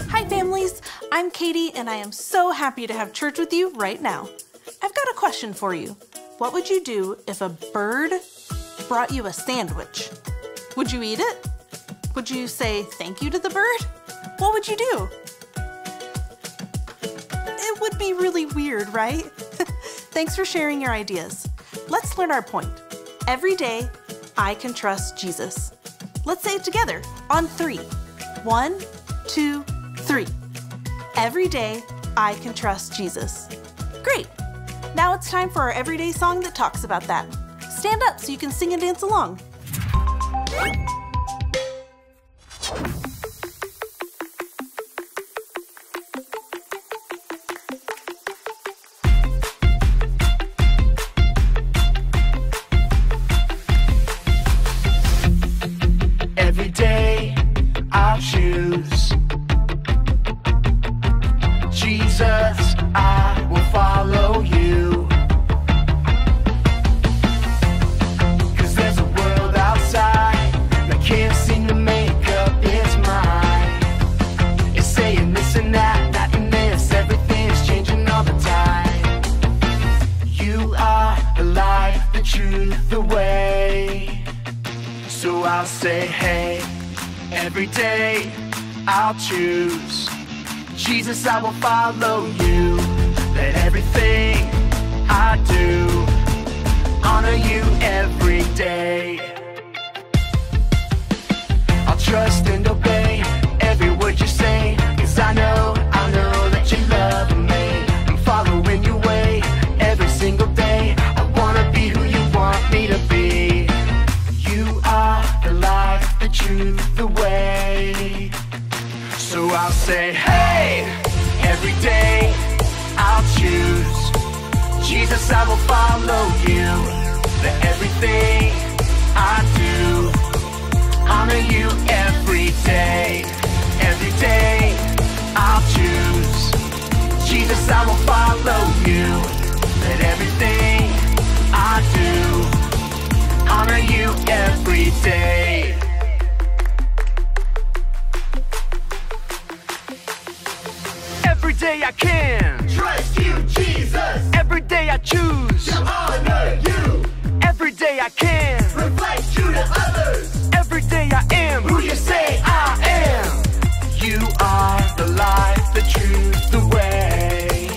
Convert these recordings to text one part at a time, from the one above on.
Hi families, I'm Katie and I am so happy to have church with you right now. I've got a question for you. What would you do if a bird brought you a sandwich? Would you eat it? Would you say thank you to the bird? What would you do? It would be really weird, right? Thanks for sharing your ideas. Let's learn our point. Every day, I can trust Jesus. Let's say it together on 3. 1, 2, 3. Every day, I can trust Jesus. Great. Now it's time for our everyday song that talks about that. Stand up so you can sing and dance along. Every day I'll choose Jesus, I will follow you. 'Cause there's a world outside that can't seem to make up its mind. It's saying this and that, that and this, everything's changing all the time. You are the life, the truth, the way. So I'll say, hey, every day I'll choose Jesus, I will follow you. Let everything I do honor you every day. I'll trust and obey every word you say, 'cause I know that you love me. I'm following your way every single day. I wanna be who you want me to be. You are the life, the truth, the way. So I'll say, hey, every day I'll choose Jesus, I will follow you. Let everything I do honor you every day. Every day I'll choose Jesus, I will follow you. Let everything I do honor you every day. Every day I can Trust you, Jesus. every day I choose To honor you. every day I can Reflect you to others. every day I am Who you say I am. You are the life, the truth, the way.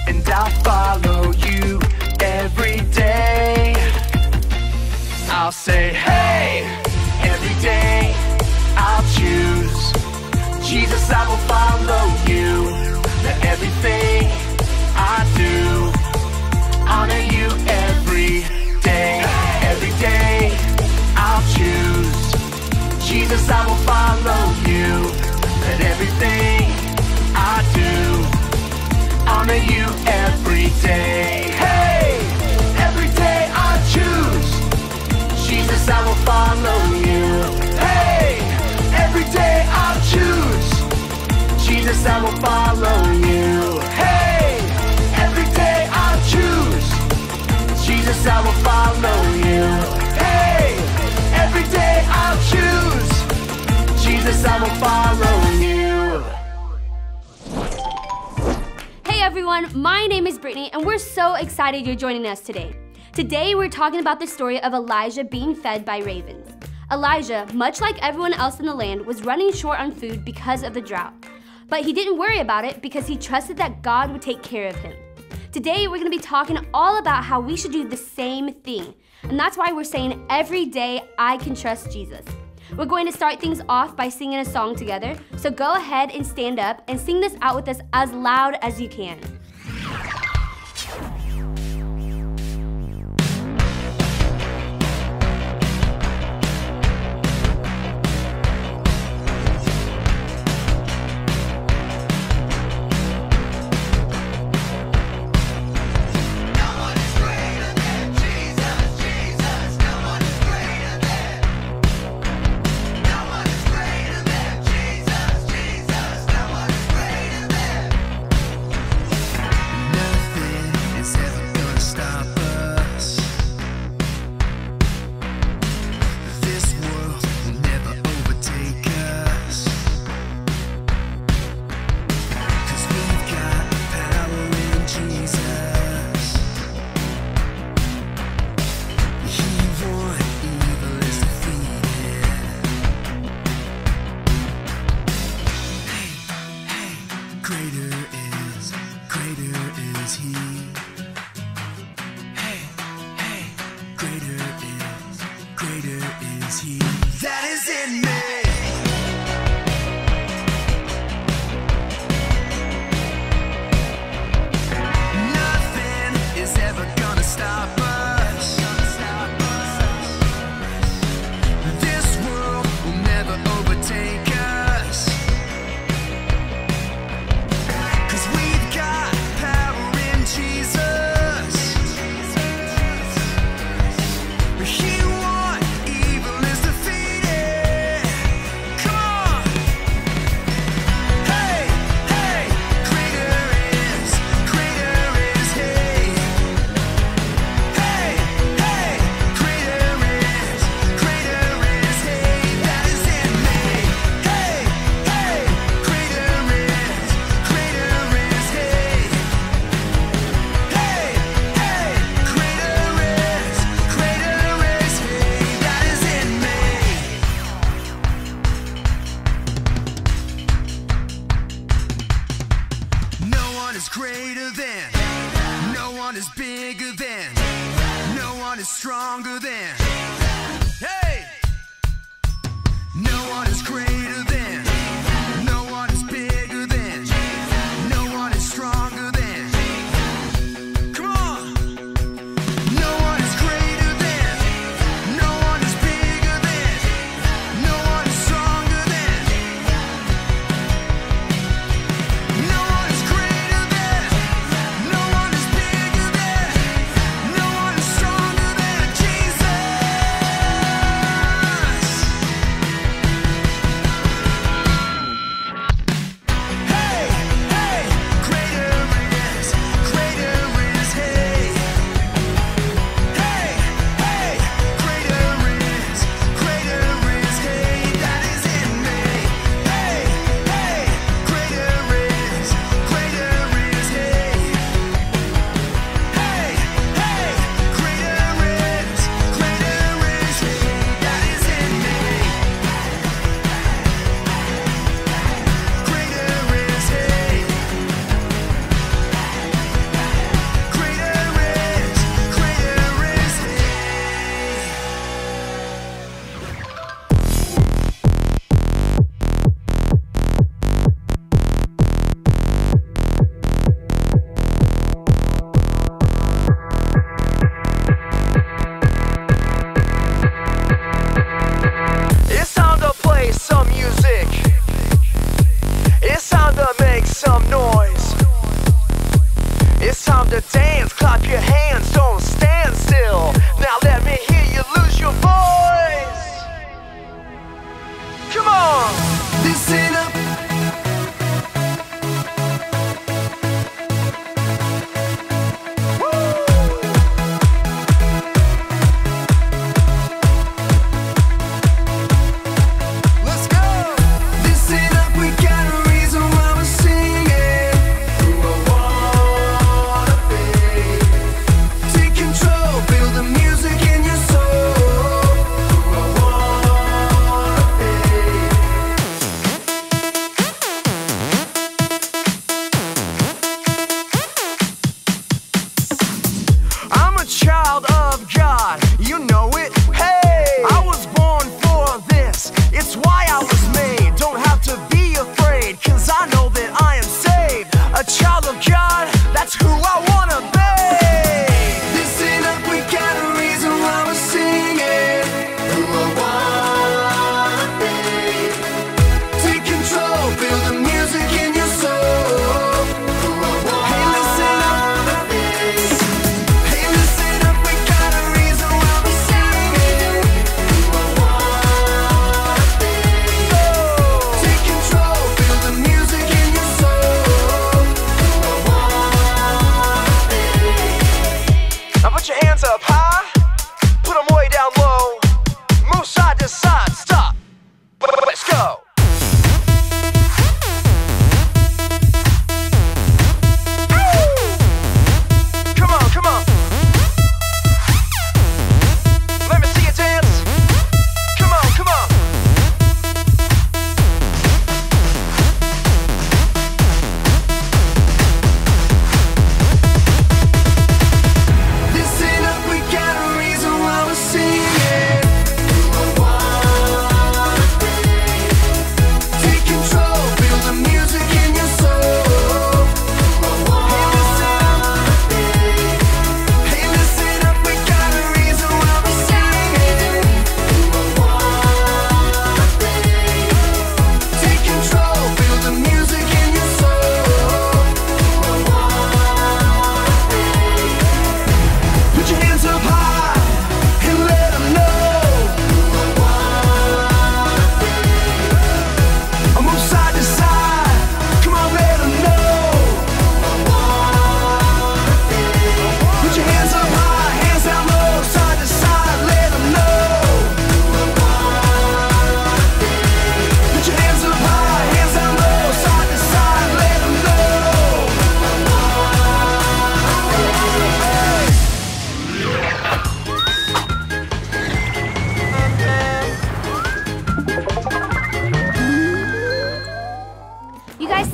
And I'll follow you every day. I'll say, hey, every day I'll choose Jesus, I will follow you. Let everything I do honor you every day. Every day I'll choose Jesus, I will follow you. Let everything I do honor you every day. Hey, every day I choose Jesus, I will follow you. Hey, every day I'll choose Jesus, I will follow you. Hey, every day I'll choose Jesus, I will follow you. Hey, every day I'll choose Jesus, I will follow you. Hey everyone, my name is Brittany and we're so excited you're joining us today. Today we're talking about the story of Elijah being fed by ravens. Elijah, much like everyone else in the land, was running short on food because of the drought. But he didn't worry about it because he trusted that God would take care of him. Today we're going to be talking all about how we should do the same thing. And that's why we're saying every day I can trust Jesus. We're going to start things off by singing a song together. So go ahead and stand up and sing this out with us as loud as you can. greater is He that is in me. Nothing is ever gonna stop us. This world will never overtake us. 'Cause we've got power in Jesus. He won, evil is defeated.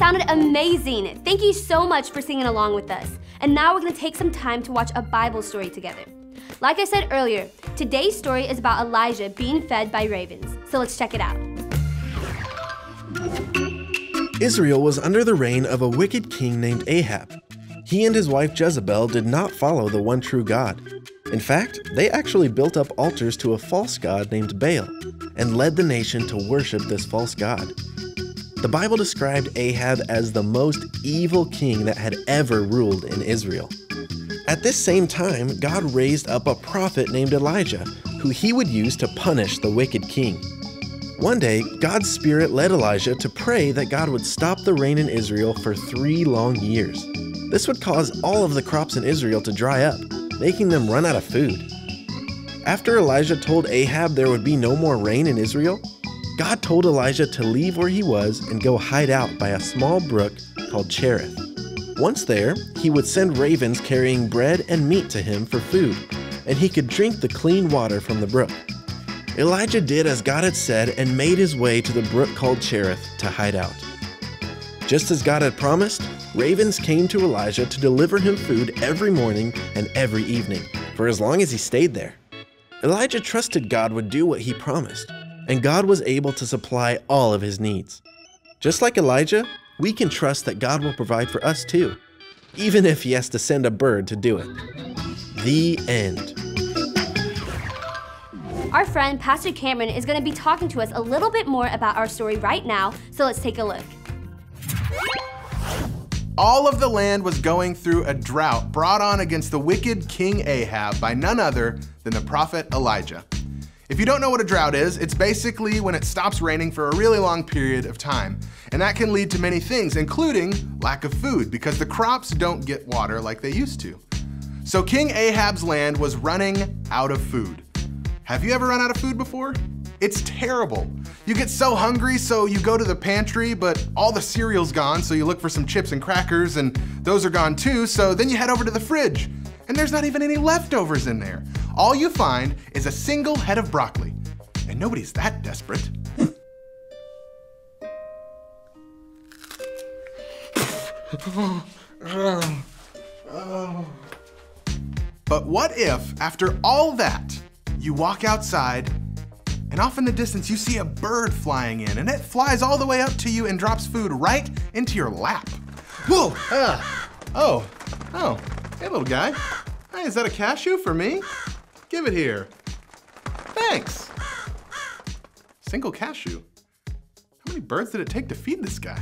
sounded amazing. Thank you so much for singing along with us. And now we're gonna take some time to watch a Bible story together. Like I said earlier, today's story is about Elijah being fed by ravens. So let's check it out. Israel was under the reign of a wicked king named Ahab. He and his wife Jezebel did not follow the one true God. In fact, they actually built up altars to a false god named Baal and led the nation to worship this false god. The Bible described Ahab as the most evil king that had ever ruled in Israel. At this same time, God raised up a prophet named Elijah, who he would use to punish the wicked king. One day, God's Spirit led Elijah to pray that God would stop the rain in Israel for 3 long years. This would cause all of the crops in Israel to dry up, making them run out of food. After Elijah told Ahab there would be no more rain in Israel, God told Elijah to leave where he was and go hide out by a small brook called Cherith. Once there, he would send ravens carrying bread and meat to him for food, and he could drink the clean water from the brook. Elijah did as God had said and made his way to the brook called Cherith to hide out. Just as God had promised, ravens came to Elijah to deliver him food every morning and every evening, for as long as he stayed there. Elijah trusted God would do what he promised, and God was able to supply all of his needs. Just like Elijah, we can trust that God will provide for us too, even if he has to send a bird to do it. The end. Our friend, Pastor Cameron, is going to be talking to us a little bit more about our story right now, so let's take a look. All of the land was going through a drought brought on against the wicked King Ahab by none other than the prophet Elijah. If you don't know what a drought is, it's basically when it stops raining for a really long period of time. And that can lead to many things, including lack of food, because the crops don't get water like they used to. So King Ahab's land was running out of food. Have you ever run out of food before? It's terrible. You get so hungry, so you go to the pantry, but all the cereal's gone, so you look for some chips and crackers, and those are gone too, so then you head over to the fridge, and there's not even any leftovers in there. All you find is a single head of broccoli, and nobody's that desperate. But what if, after all that, you walk outside, and off in the distance you see a bird flying in, and it flies all the way up to you and drops food right into your lap. Whoa! Hey little guy. Hey, is that a cashew for me? Give it here. Thanks. Single cashew. How many birds did it take to feed this guy?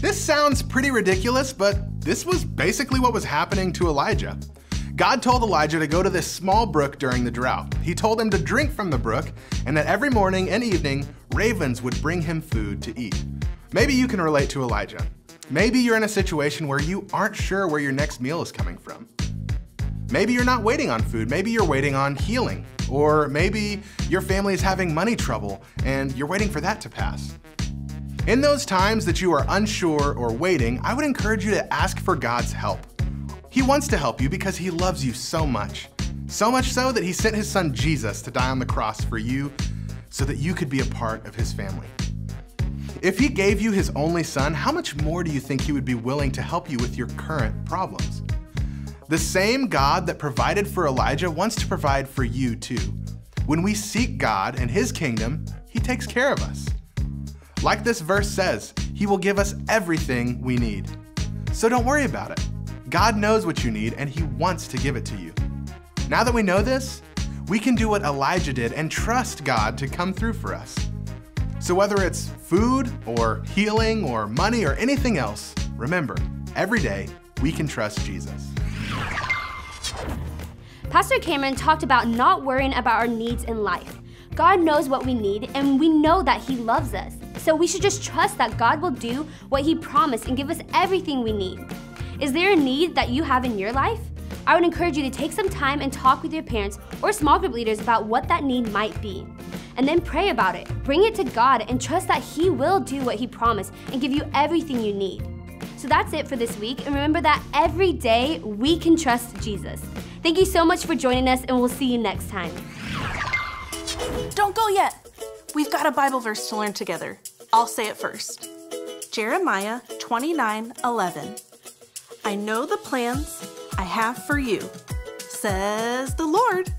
This sounds pretty ridiculous, but this was basically what was happening to Elijah. God told Elijah to go to this small brook during the drought. He told him to drink from the brook, and that every morning and evening, ravens would bring him food to eat. Maybe you can relate to Elijah. Maybe you're in a situation where you aren't sure where your next meal is coming from. Maybe you're not waiting on food, maybe you're waiting on healing. Or maybe your family is having money trouble and you're waiting for that to pass. In those times that you are unsure or waiting, I would encourage you to ask for God's help. He wants to help you because he loves you so much. So much so that he sent his son Jesus to die on the cross for you so that you could be a part of his family. If he gave you his only son, how much more do you think he would be willing to help you with your current problems? The same God that provided for Elijah wants to provide for you too. When we seek God and his kingdom, he takes care of us. Like this verse says, he will give us everything we need. So don't worry about it. God knows what you need and he wants to give it to you. Now that we know this, we can do what Elijah did and trust God to come through for us. So whether it's food or healing or money or anything else, remember, every day we can trust Jesus. Pastor Cameron talked about not worrying about our needs in life. God knows what we need and we know that he loves us. So we should just trust that God will do what he promised and give us everything we need. Is there a need that you have in your life? I would encourage you to take some time and talk with your parents or small group leaders about what that need might be. And then pray about it. Bring it to God and trust that he will do what he promised and give you everything you need. So that's it for this week. And remember that every day we can trust Jesus. Thank you so much for joining us and we'll see you next time. Don't go yet. We've got a Bible verse to learn together. I'll say it first. Jeremiah 29:11. I know the plans I have for you, says the Lord.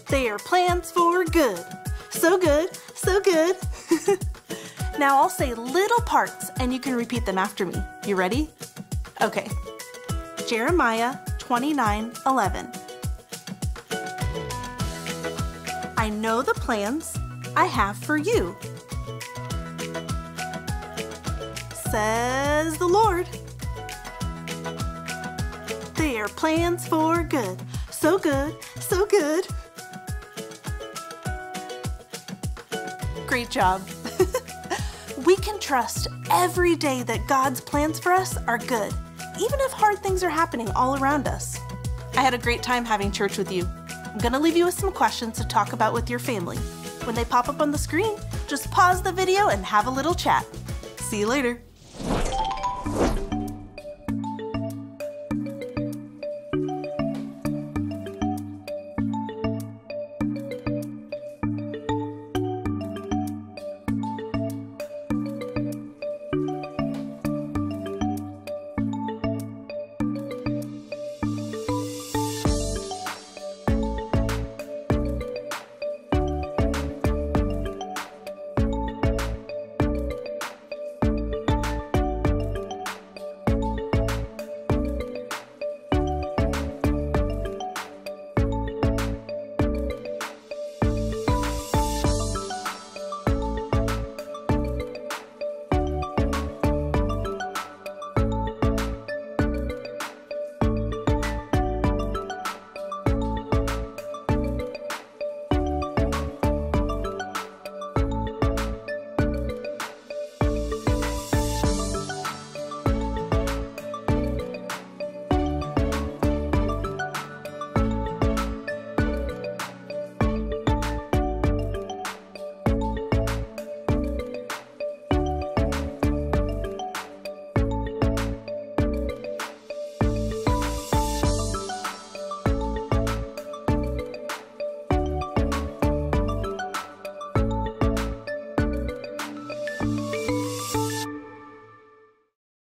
They are plans for good. So good, so good. Now I'll say little parts and you can repeat them after me. You ready? Okay. Jeremiah 29:11. I know the plans I have for you, says the Lord. They are plans for good. So good, so good. Great job. We can trust every day that God's plans for us are good, even if hard things are happening all around us. I had a great time having church with you. I'm gonna leave you with some questions to talk about with your family. When they pop up on the screen, just pause the video and have a little chat. See you later.